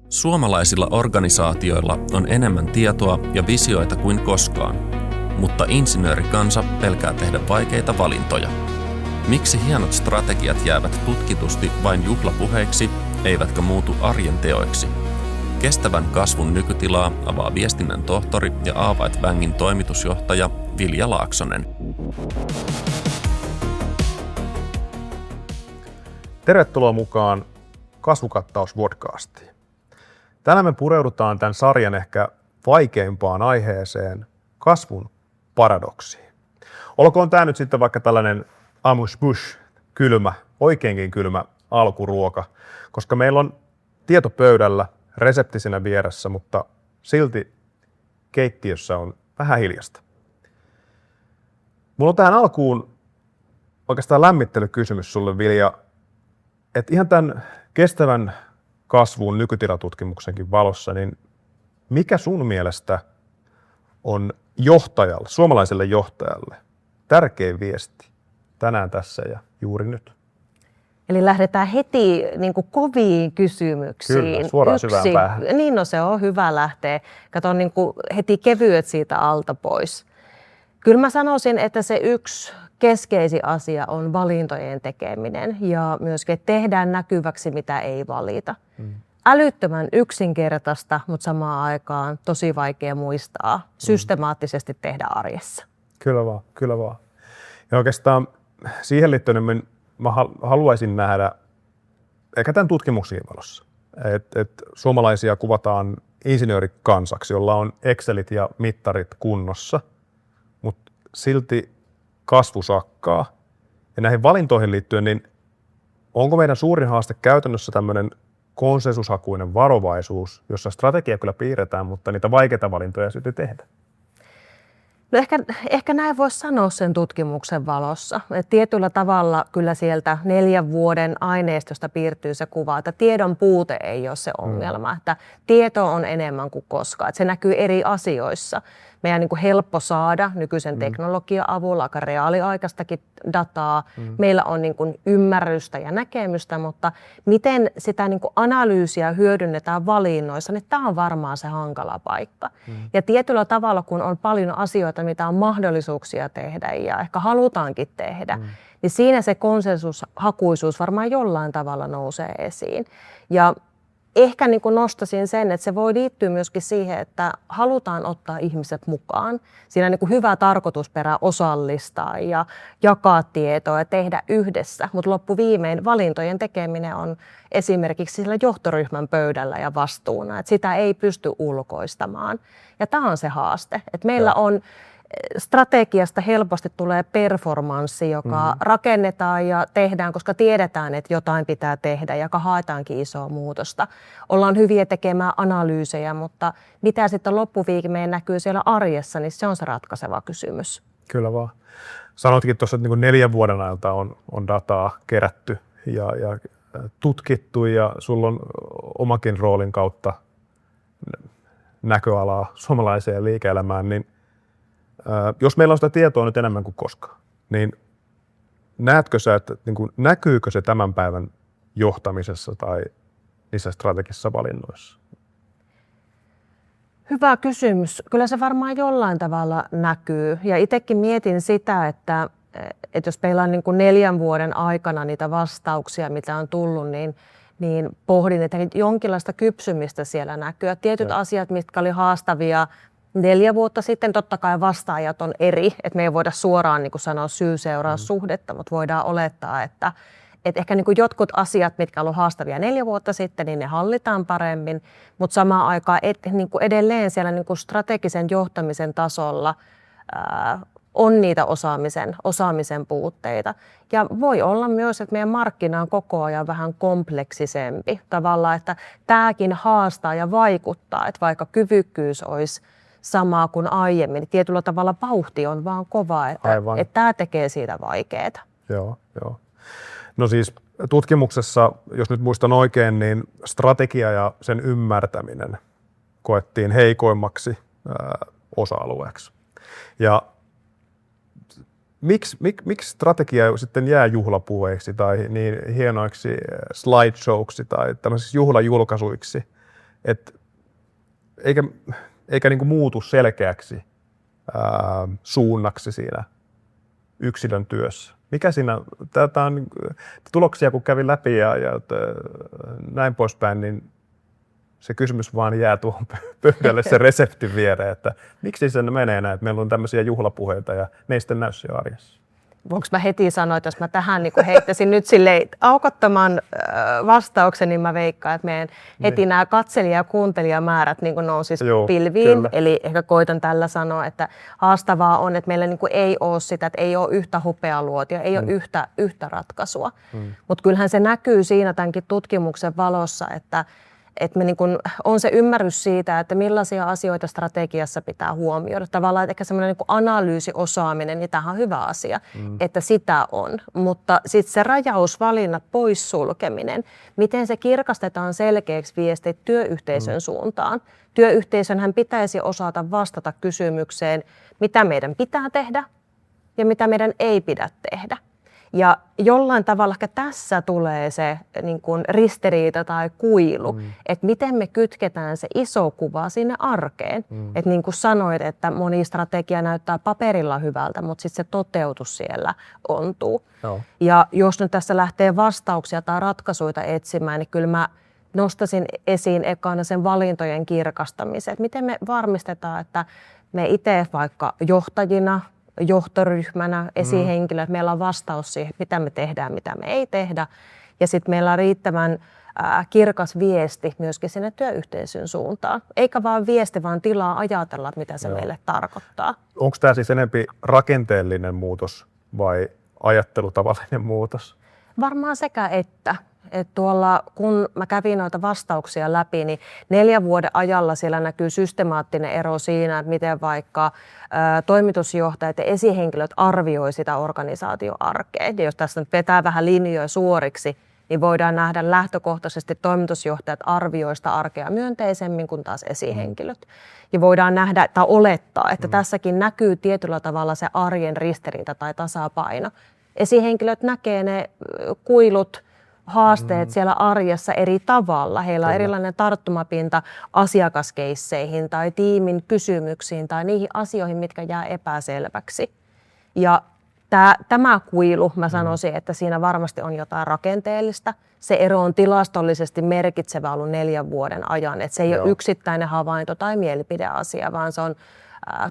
Suomalaisilla organisaatioilla on enemmän tietoa ja visioita kuin koskaan, mutta insinöörikansa pelkää tehdä vaikeita valintoja. Miksi hienot strategiat jäävät tutkitusti vain juhlapuheiksi, eivätkä muutu arjen teoiksi? Kestävän kasvun nykytilaa avaa viestinnän tohtori ja Avait Vängin toimitusjohtaja Vilja Laaksonen. Tervetuloa mukaan Kasvukattaus-podcastiin. Tänään me pureudutaan tämän sarjan ehkä vaikeimpaan aiheeseen, kasvun paradoksiin. Olkoon tämä nyt sitten vaikka tällainen amuse-bouche, kylmä, oikeinkin kylmä alkuruoka, koska meillä on tieto pöydällä, resepti siinä vieressä, mutta silti keittiössä on vähän hiljasta. Mulla on tähän alkuun oikeastaan lämmittelykysymys sulle, Vilja, että ihan tämän kestävän kasvun nykytilatutkimuksenkin valossa, niin mikä sun mielestä on johtajalle, suomalaiselle johtajalle tärkein viesti tänään tässä ja juuri nyt? Eli lähdetään heti niin kuin koviin kysymyksiin. Kyllä, suoraan syvään päähän. Niin, no se on hyvä lähteä. Kato niin kuin heti kevyet siitä alta pois. Kyllä mä sanoisin, että se yksi keskeisin asia on valintojen tekeminen ja myöskin, että tehdään näkyväksi, mitä ei valita. Älyttömän yksinkertaista, mutta samaan aikaan tosi vaikea muistaa, systemaattisesti tehdä arjessa. Kyllä vaan. Ja oikeastaan siihen liittyen mä haluaisin nähdä, ehkä tämän tutkimuksen valossa, että suomalaisia kuvataan insinöörikansaksi, jolla on Excelit ja mittarit kunnossa, mutta silti kasvu sakkaa. Ja näihin valintoihin liittyen, niin onko meidän suurin haaste käytännössä tämmöinen konsensushakuinen varovaisuus, jossa strategia kyllä piirretään, mutta niitä vaikeita valintoja sitten tehdä? No ehkä näin voisi sanoa sen tutkimuksen valossa. Et tietyllä tavalla kyllä sieltä 4 vuoden aineistosta piirtyy se kuva, että tiedon puute ei ole se ongelma. Että tieto on enemmän kuin koskaan. Että se näkyy eri asioissa. Meidän niin kuin helppo saada nykyisen teknologian avulla aika reaaliaikaistakin dataa. Meillä on niin kuin ymmärrystä ja näkemystä, mutta miten sitä niin kuin analyysiä hyödynnetään valinnoissa, niin tämä on varmaan se hankala paikka. Ja tietyllä tavalla, kun on paljon asioita, mitä on mahdollisuuksia tehdä ja ehkä halutaankin tehdä, niin siinä se konsensushakuisuus varmaan jollain tavalla nousee esiin. Ja ehkä niin kuin nostaisin sen, että se voi liittyä myöskin siihen, että halutaan ottaa ihmiset mukaan. Siinä on niin kuin hyvä tarkoitusperä osallistaa ja jakaa tietoa ja tehdä yhdessä, mutta loppuviimein valintojen tekeminen on esimerkiksi sillä johtoryhmän pöydällä ja vastuuna, että sitä ei pysty ulkoistamaan. Ja tämä on se haaste, että meillä on strategiasta helposti tulee performanssi, joka rakennetaan ja tehdään, koska tiedetään, että jotain pitää tehdä ja haetaankin isoa muutosta. Ollaan hyviä tekemään analyysejä, mutta mitä sitten loppuviimein näkyy siellä arjessa, niin se on se ratkaiseva kysymys. Kyllä vaan. Sanoitkin tuossa, että niin kuin 4 vuoden ajalta on dataa kerätty ja tutkittu ja sulla on omakin roolin kautta näköalaa suomalaiseen liike-elämään, niin jos meillä on sitä tietoa nyt enemmän kuin koskaan, niin näetkö sä, että niin kuin, näkyykö se tämän päivän johtamisessa tai niissä strategisissa valinnoissa? Hyvä kysymys. Kyllä se varmaan jollain tavalla näkyy. Ja itsekin mietin sitä, että jos meillä on niin kuin 4 vuoden aikana niitä vastauksia, mitä on tullut, niin pohdin, että jonkinlaista kypsymistä siellä näkyy. Tietyt asiat, mitkä oli haastavia 4 vuotta sitten, totta kai vastaajat on eri, että me ei voida suoraan niin kuin sanoa syy-seuraussuhdetta, mutta voidaan olettaa, että ehkä niin kuin jotkut asiat, mitkä ovat haastavia 4 vuotta sitten, niin ne hallitaan paremmin, mutta samaan aikaan niin kuin edelleen siellä niin kuin strategisen johtamisen tasolla on niitä osaamisen puutteita. Ja voi olla myös, että meidän markkina on koko ajan vähän kompleksisempi tavallaan, että tämäkin haastaa ja vaikuttaa, että vaikka kyvykkyys olisi samaa kuin aiemmin, niin tietyllä tavalla vauhti on vaan kova, että tämä tekee siitä vaikeaa. Joo. No siis tutkimuksessa, jos nyt muistan oikein, niin strategia ja sen ymmärtäminen koettiin heikoimmaksi osa-alueeksi. Ja miksi strategia sitten jää juhlapuheiksi tai niin hienoiksi slideshowksi tai tämmöisiksi juhlajulkaisuiksi, eikä niin kuin muutu selkeäksi suunnaksi siinä yksilön työssä. Mikä siinä, tätä on tuloksia kun kävin läpi ja näin poispäin, niin se kysymys vaan jää tuohon pöydälle se reseptin viereen, että miksi se menee näin, että meillä on tämmöisiä juhlapuheita ja ne ei sitten näy siellä arjessa. Voinko mä heti sanoa, että jos mä tähän niin heittäisin nyt silleen aukottoman vastauksen, niin mä veikkaan, että meidän heti nämä katselija- ja kuuntelijamäärät niin nousis pilviin. Kyllä. Eli ehkä koitan tällä sanoa, että haastavaa on, että meillä niin ei ole sitä, että ei ole yhtä hopealuotia, ei ole yhtä ratkaisua. Mutta kyllähän se näkyy siinä tämänkin tutkimuksen valossa, että me niin kun on se ymmärrys siitä, että millaisia asioita strategiassa pitää huomioida. Tavallaan että ehkä semmoinen niin analyysiosaaminen, niin tämähän on hyvä asia, että sitä on. Mutta sitten se rajausvalinnat, poissulkeminen, miten se kirkastetaan selkeäksi viestit työyhteisön suuntaan. Työyhteisönhän pitäisi osata vastata kysymykseen, mitä meidän pitää tehdä ja mitä meidän ei pidä tehdä. Ja jollain tavalla ehkä tässä tulee se niin kuin ristiriita tai kuilu, että miten me kytketään se iso kuva sinne arkeen. Että niin kuin sanoit, että moni strategia näyttää paperilla hyvältä, mutta sitten se toteutus siellä ontuu. No. Ja jos nyt tässä lähtee vastauksia tai ratkaisuja etsimään, niin kyllä mä nostaisin esiin ekana sen valintojen kirkastamisen. Että miten me varmistetaan, että me itse vaikka johtajina, johtoryhmänä, esihenkilö, että meillä on vastaus siihen, mitä me tehdään, mitä me ei tehdä. Ja sitten meillä on riittävän kirkas viesti myöskin sinne työyhteisön suuntaan. Eikä vaan viesti, vaan tilaa ajatella, mitä se meille tarkoittaa. Onko tämä siis enempi rakenteellinen muutos vai ajattelutavallinen muutos? Varmaan sekä että. Että tuolla, kun mä kävin noita vastauksia läpi, niin 4 vuoden ajalla siellä näkyy systemaattinen ero siinä, että miten vaikka toimitusjohtajat ja esihenkilöt arvioi sitä organisaatioarkea. Ja jos tässä nyt vetää vähän linjoja suoriksi, niin voidaan nähdä lähtökohtaisesti toimitusjohtajat arvioi sitä arkea myönteisemmin kuin taas esihenkilöt. Ja voidaan nähdä tai olettaa, että tässäkin näkyy tietyllä tavalla se arjen ristiriita tai tasapaino. Esihenkilöt näkee ne kuilut, haasteet siellä arjessa eri tavalla. Heillä on erilainen tarttumapinta asiakaskeisseihin tai tiimin kysymyksiin tai niihin asioihin, mitkä jää epäselväksi. Ja tämä kuilu, mä sanoisin, että siinä varmasti on jotain rakenteellista. Se ero on tilastollisesti merkitsevä ollut 4 vuoden ajan. Että se ei ole yksittäinen havainto tai mielipideasia, vaan se on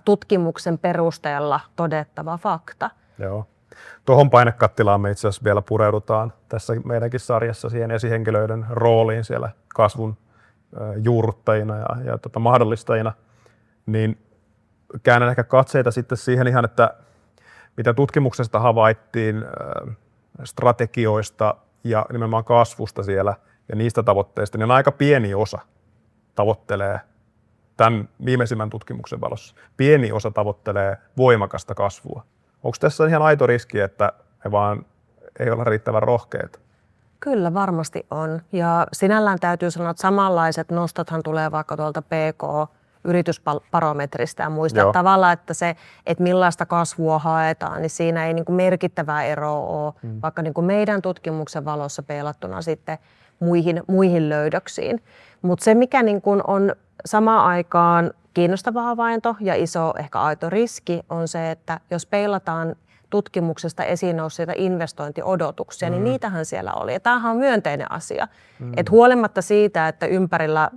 tutkimuksen perusteella todettava fakta. Joo. Tuohon painekattilaan me itse asiassa vielä pureudutaan tässä meidänkin sarjassa siihen esihenkilöiden rooliin siellä kasvun juurruttajina ja mahdollistajina. Niin käännän ehkä katseita sitten siihen ihan, että mitä tutkimuksesta havaittiin strategioista ja nimenomaan kasvusta siellä ja niistä tavoitteista, niin aika pieni osa tavoittelee tämän viimeisimmän tutkimuksen valossa. Pieni osa tavoittelee voimakasta kasvua. Onko tässä ihan aito riski, että me vaan ei olla riittävän rohkeita? Kyllä varmasti on. Ja sinällään täytyy sanoa, että samanlaiset nostothan tulee vaikka tuolta PK-yritysbarometristä ja muista tavalla, että se, että millaista kasvua haetaan, niin siinä ei niin kuin merkittävää eroa ole, vaikka niin kuin meidän tutkimuksen valossa peilattuna sitten muihin löydöksiin. Mutta se, mikä niin kuin on samaan aikaan kiinnostava havainto ja iso ehkä aito riski on se, että jos peilataan tutkimuksesta esiin nousseita investointiodotuksia, niin niitähän siellä oli. Ja tämähän on myönteinen asia. Että huolimatta siitä, että ympärillä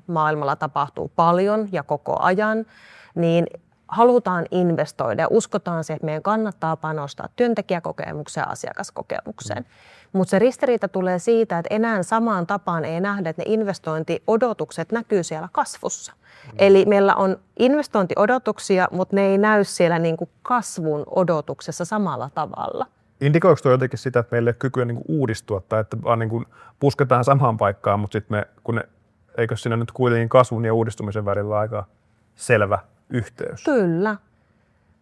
maailmalla tapahtuu paljon ja koko ajan, niin halutaan investoida ja uskotaan siihen, että meidän kannattaa panostaa työntekijäkokemukseen ja asiakaskokemukseen. Mutta se ristiriita tulee siitä, että enää samaan tapaan ei nähdä, että ne investointiodotukset näkyy siellä kasvussa. Eli meillä on investointiodotuksia, mutta ne ei näy siellä niin kuin kasvun odotuksessa samalla tavalla. Indikoiko tuo jotenkin sitä, että meillä ei ole kykyä niin kuin uudistua tai että vaan niin kuin pusketaan samaan paikkaan, mutta sitten eikö siinä nyt kuitenkin kasvun ja uudistumisen välillä aika selvä yhteys? Kyllä.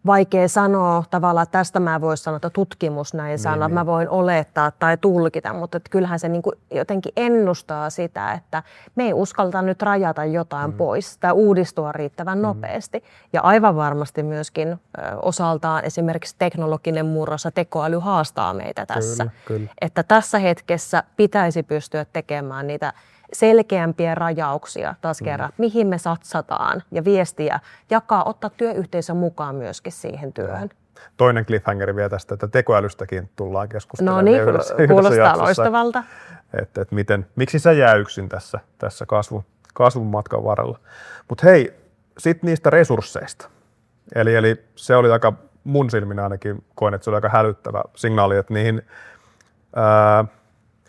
Vaikea sanoa tavallaan, että tästä mä voin sanoa, että tutkimus näin sanoo, että mä voin olettaa tai tulkita, mutta että kyllähän se niin kuin jotenkin ennustaa sitä, että me ei uskalta nyt rajata jotain pois tai uudistua riittävän nopeasti. Ja aivan varmasti myöskin osaltaan esimerkiksi teknologinen murros ja tekoäly haastaa meitä tässä. Kyllä. Että tässä hetkessä pitäisi pystyä tekemään niitä selkeämpiä rajauksia taas kerran, mihin me satsataan ja viestiä jakaa, ottaa työyhteisön mukaan myöskin siihen työhön. Toinen cliffhangeri vielä tästä, että tekoälystäkin tullaan keskustelemaan. No niin, kuulostaa loistavalta. Että miksi sä jää yksin tässä kasvun matkan varrella. Mutta hei, sitten niistä resursseista. Eli se oli aika, mun silmin ainakin koen, että se oli aika hälyttävä signaali, että niihin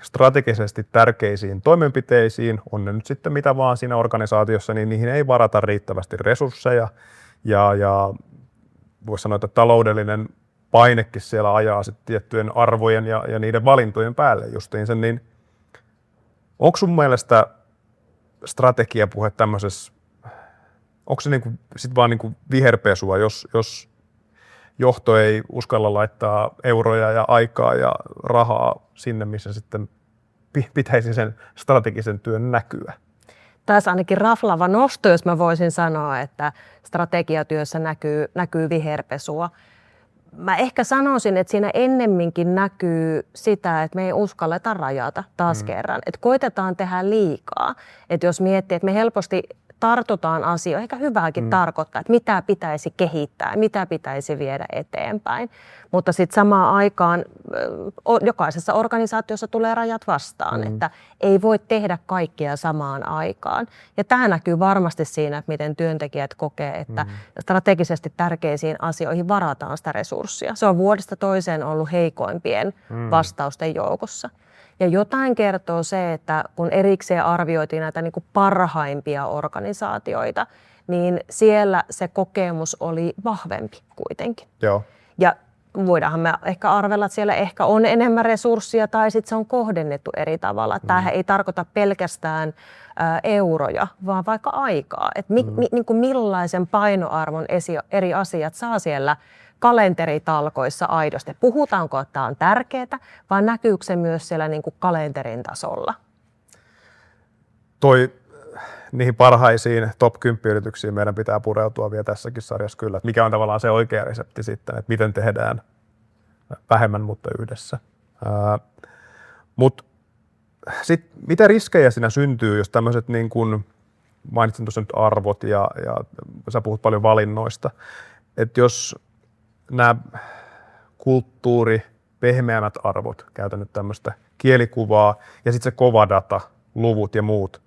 strategisesti tärkeisiin toimenpiteisiin, on ne nyt sitten mitä vaan siinä organisaatiossa, niin niihin ei varata riittävästi resursseja ja voisi sanoa, että taloudellinen painekin siellä ajaa sitten tiettyjen arvojen ja niiden valintojen päälle justiinsa, niin onko sun mielestä strategiapuhe tämmöisessä, onko se niinku sit vaan niinku viherpesua, jos johto ei uskalla laittaa euroja ja aikaa ja rahaa sinne, missä sitten pitäisi sen strategisen työn näkyä? Taisi ainakin raflava nosto, jos mä voisin sanoa, että strategiatyössä näkyy viherpesua. Mä ehkä sanoisin, että siinä ennemminkin näkyy sitä, että me ei uskalleta rajata taas kerran. Että koitetaan tehdä liikaa. Että jos miettii, että me helposti tartutaan asioihin, ehkä hyvääkin tarkoittaa, että mitä pitäisi kehittää, mitä pitäisi viedä eteenpäin. Mutta sitten samaan aikaan jokaisessa organisaatiossa tulee rajat vastaan, että ei voi tehdä kaikkea samaan aikaan. Ja tämä näkyy varmasti siinä, että miten työntekijät kokee, että strategisesti tärkeisiin asioihin varataan sitä resurssia. Se on vuodesta toiseen ollut heikoimpien vastausten joukossa. Ja jotain kertoo se, että kun erikseen arvioitiin näitä niin kuin parhaimpia organisaatioita, niin siellä se kokemus oli vahvempi kuitenkin. Joo. Ja voidaanhan me ehkä arvella, että siellä ehkä on enemmän resursseja tai sitten se on kohdennettu eri tavalla. Tämähän ei tarkoita pelkästään euroja, vaan vaikka aikaa. Että niin kuin millaisen painoarvon eri asiat saa siellä kalenteritalkoissa aidosti. Puhutaanko, että tämä on tärkeää, vai näkyykö se myös siellä niin kuin kalenterin tasolla? Niihin parhaisiin top 10 yrityksiin meidän pitää pureutua vielä tässäkin sarjassa kyllä. Että mikä on tavallaan se oikea resepti sitten, että miten tehdään vähemmän, mutta yhdessä. Mutta sitten mitä riskejä siinä syntyy, jos tämmöiset niin kuin mainitsin tuossa nyt arvot ja sä puhut paljon valinnoista, että jos nämä pehmeämmät arvot, käytän nyt tämmöistä kielikuvaa, ja sitten se kova data, luvut ja muut,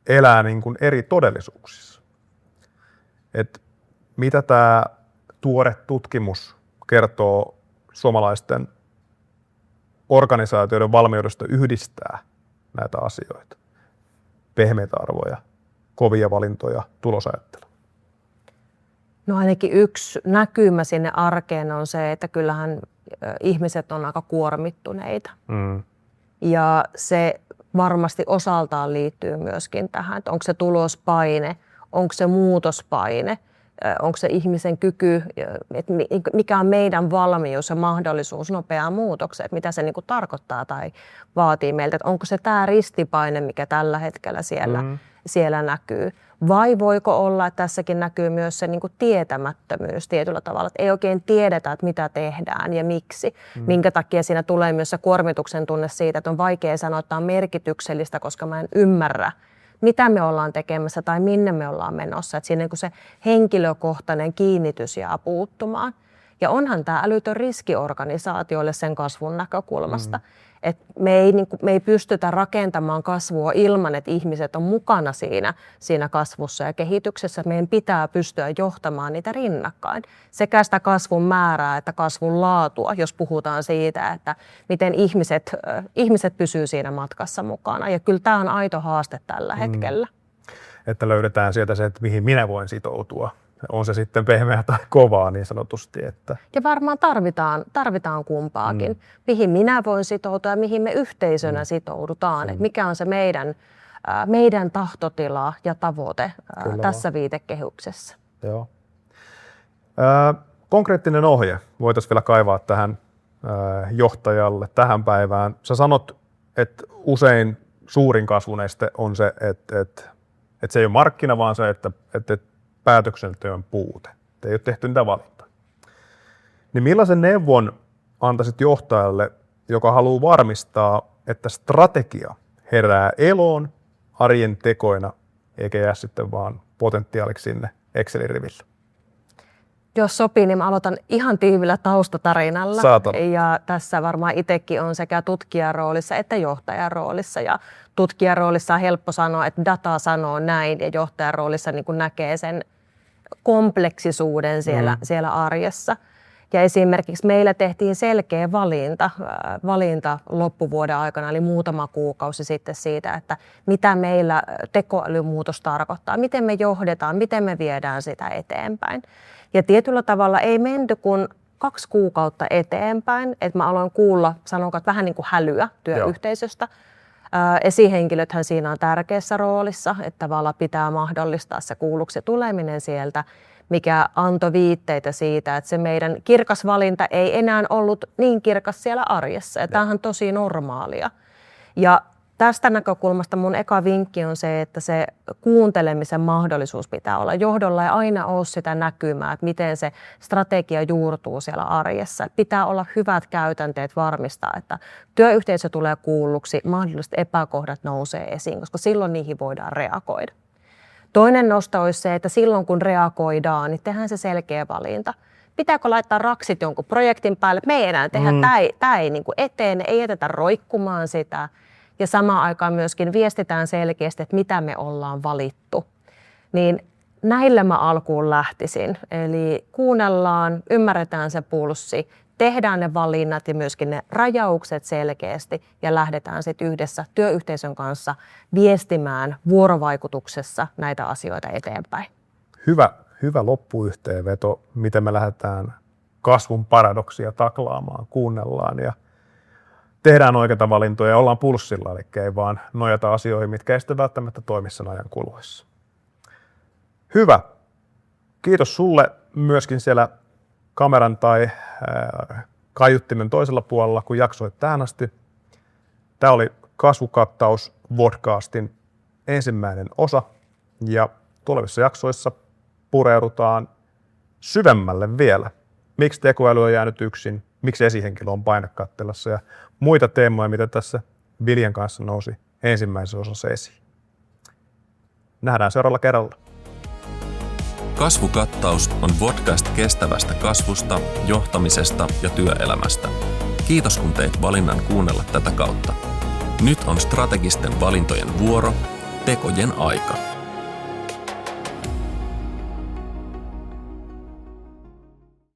elää niin kuin eri todellisuuksissa. Et mitä tämä tuore tutkimus kertoo suomalaisten organisaatioiden valmiudesta yhdistää näitä asioita, pehmeitä arvoja, kovia valintoja, tulosajattelua? No ainakin yksi näkymä sinne arkeen on se, että kyllähän ihmiset on aika kuormittuneita. Ja se varmasti osaltaan liittyy myöskin tähän, että onko se tulospaine, onko se muutospaine, onko se ihmisen kyky, että mikä on meidän valmius ja mahdollisuus nopeaan muutokseen, että mitä se niin kuin tarkoittaa tai vaatii meiltä, että onko se tämä ristipaine, mikä tällä hetkellä siellä näkyy. Vai voiko olla, että tässäkin näkyy myös se niin kuin tietämättömyys tietyllä tavalla, että ei oikein tiedetä, että mitä tehdään ja miksi. Minkä takia siinä tulee myös se kuormituksen tunne siitä, että on vaikea sanoa, että tämä on merkityksellistä, koska mä en ymmärrä, mitä me ollaan tekemässä tai minne me ollaan menossa. Että siinä niin kuin se henkilökohtainen kiinnitys jää puuttumaan. Ja onhan tämä älytön riski organisaatioille sen kasvun näkökulmasta. Että me ei pystytä rakentamaan kasvua ilman, että ihmiset on mukana siinä kasvussa ja kehityksessä. Meidän pitää pystyä johtamaan niitä rinnakkain. Sekä sitä kasvun määrää että kasvun laatua, jos puhutaan siitä, että miten ihmiset pysyy siinä matkassa mukana. Ja kyllä tämä on aito haaste tällä hetkellä. Että löydetään sieltä se, että mihin minä voin sitoutua. On se sitten pehmeä tai kovaa niin sanotusti. Että. Ja varmaan tarvitaan kumpaakin. Mihin minä voin sitoutua ja mihin me yhteisönä sitoudutaan. Että mikä on se meidän tahtotila ja tavoite tässä viitekehyksessä. Joo. Konkreettinen ohje voitaisiin vielä kaivaa tähän johtajalle tähän päivään. Sä sanot, että usein suurin kasvun este on se, että se ei ole markkina, vaan se, että päätöksenteon puute. Ei ole tehty niitä valintoja. Niin millaisen neuvon antaisit johtajalle, joka haluaa varmistaa, että strategia herää eloon arjen tekoina, eikä jää sitten vaan potentiaaliksi sinne Excelin rivillä. Jos sopii, niin mä aloitan ihan tiivillä taustatarinalla. Saatana. Ja tässä varmaan itsekin on sekä tutkijan roolissa että johtajan roolissa. Ja tutkijan roolissa on helppo sanoa, että data sanoo näin, ja johtajan roolissa niin kuin näkee sen kompleksisuuden siellä arjessa. Ja esimerkiksi meillä tehtiin selkeä valinta loppuvuoden aikana, eli muutama kuukausi sitten siitä, että mitä meillä tekoälymuutos tarkoittaa, miten me johdetaan, miten me viedään sitä eteenpäin. Ja tietyllä tavalla ei menty kuin 2 kuukautta eteenpäin, että mä aloin kuulla, sanonko, vähän niin kuin hälyä työyhteisöstä. Esihenkilöthän siinä on tärkeässä roolissa, että tavallaan pitää mahdollistaa se kuulluksi tuleminen sieltä, mikä antoi viitteitä siitä, että se meidän kirkas valinta ei enää ollut niin kirkas siellä arjessa. Ja tämähän on tosi normaalia. Ja tästä näkökulmasta mun eka vinkki on se, että se kuuntelemisen mahdollisuus pitää olla. Johdolla ei aina ole sitä näkymää, että miten se strategia juurtuu siellä arjessa. Pitää olla hyvät käytänteet varmistaa, että työyhteisö tulee kuulluksi, mahdolliset epäkohdat nousee esiin, koska silloin niihin voidaan reagoida. Toinen nosto olisi se, että silloin kun reagoidaan, niin tehdään se selkeä valinta. Pitääkö laittaa raksit jonkun projektin päälle? Me ei enää tehdä, tämä ei niin kuin etene, ei jätetä roikkumaan sitä. Ja samaan aikaan myöskin viestitään selkeästi, että mitä me ollaan valittu. Niin näillä mä alkuun lähtisin. Eli kuunnellaan, ymmärretään se pulssi, tehdään ne valinnat ja myöskin ne rajaukset selkeästi ja lähdetään sitten yhdessä työyhteisön kanssa viestimään vuorovaikutuksessa näitä asioita eteenpäin. Hyvä loppuyhteenveto, miten me lähdetään kasvun paradoksia taklaamaan, kuunnellaan ja tehdään oikeita valintoja ja ollaan pulssilla, eli ei vaan nojata asioihin, mitkä ei sitten välttämättä toimi sen ajan kuluessa. Hyvä. Kiitos sulle myöskin siellä kameran tai kaiuttimen toisella puolella, kun jaksoit tähän asti. Tämä oli Kasvukattaus podcastin ensimmäinen osa ja tulevissa jaksoissa pureudutaan syvemmälle vielä. Miksi tekoäly on jäänyt yksin, miksi esihenkilö on painekattilassa ja muita teemoja, mitä tässä Viljan kanssa nousi ensimmäisessä osassa esiin. Nähdään seuraavalla kerralla. Kasvukattaus on podcast kestävästä kasvusta, johtamisesta ja työelämästä. Kiitos kun teit valinnan kuunnella tätä kautta. Nyt on strategisten valintojen vuoro, tekojen aika.